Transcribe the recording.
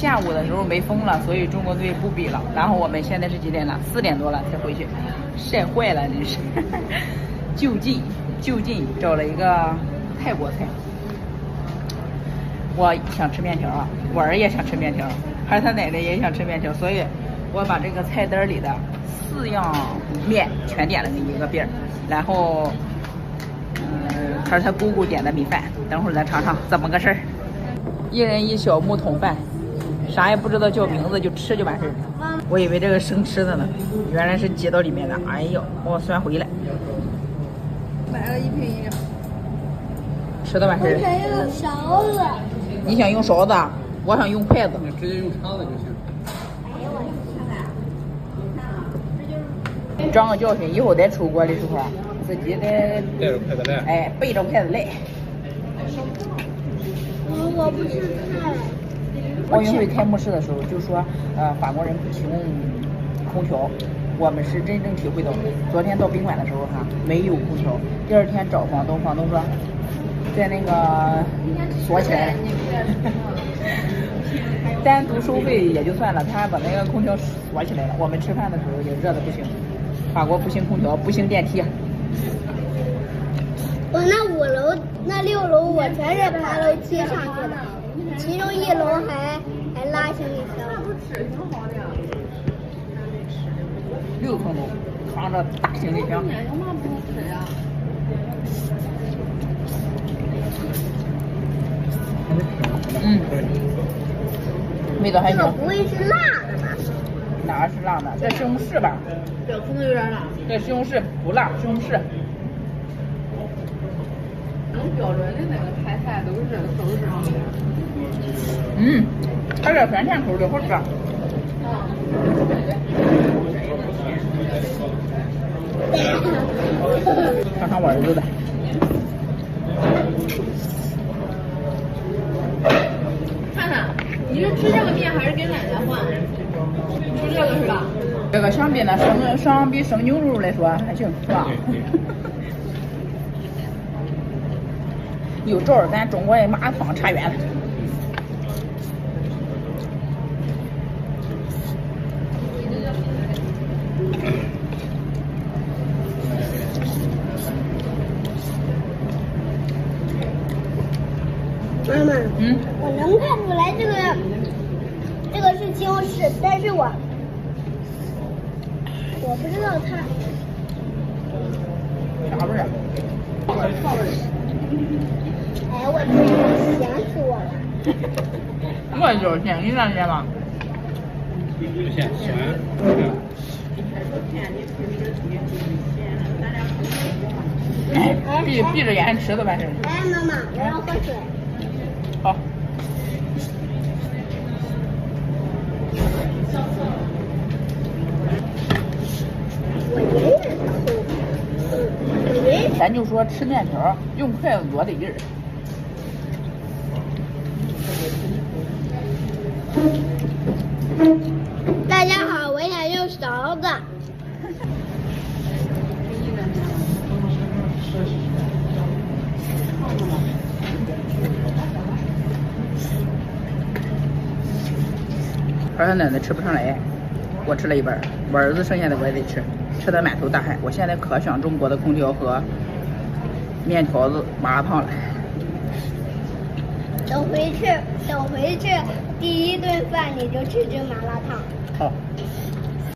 下午的时候没风了，所以中国队不比了。然后我们现在是几点了？4点多了才回去，晒坏了真是。就近找了一个泰国菜。我想吃面条啊，我儿也想吃面条，还有他奶奶也想吃面条，所以我把这个菜单里的4样面全点了一个遍，然后还是他姑姑点的米饭，等会儿咱尝尝怎么个事儿。1人1小木桶饭，啥也不知道叫名字就吃就完事儿了。我以为这个生吃的呢，原来是接到里面的。哎呦，我酸回来。买了1瓶饮料，吃的完事儿了。我想用勺子。你想用勺子，我想用筷子。你直接用叉子就行。长个教训，以后再出国的时候，自己得带着筷子来。哎，背着筷子来。我不吃菜。奥运会开幕式的时候就说，法国人不提供空调，我们是真正体会到。昨天到宾馆的时候哈，没有空调。第2天找房东，房东说在那个锁起来了，单独收费也就算了，他还把那个空调锁起来了。我们吃饭的时候也热的不行。法国不兴空调，不兴电梯。我那5楼、那6楼，我全是爬楼梯上去的，其中1楼还拉行李箱。那不吃挺好的呀。6层楼，扛着大行李箱。有嘛不吃呀？味道还行。这个不会是辣的吧？哪是辣的？这西红柿吧？这可能有点辣。这西红柿不辣，西红柿。标准的那个泰菜都是这方面。它这酸甜口的好吃。尝尝我儿子的。看看，你是吃这个面还是给奶奶换？吃这个是吧？这个相比生牛肉来说还行，是吧？有照咱中国的麻汤差远了。妈妈，我能看出来这个是西红柿，但是我不知道它啥味儿啊？哎，我真是咸死我了。我就是咸，你咋咸吗？咸酸。闭着眼吃都完事儿。哎，妈妈，我要喝水。好。咱就说吃面条用筷子多得劲儿。大家好，我想用勺子。儿他奶奶吃不上来，我吃了一半，我儿子剩下的我也得吃，吃得满头大汗。我现在可想中国的空调和面条子麻辣烫了。等回去第1顿饭你就吃这麻辣烫。好。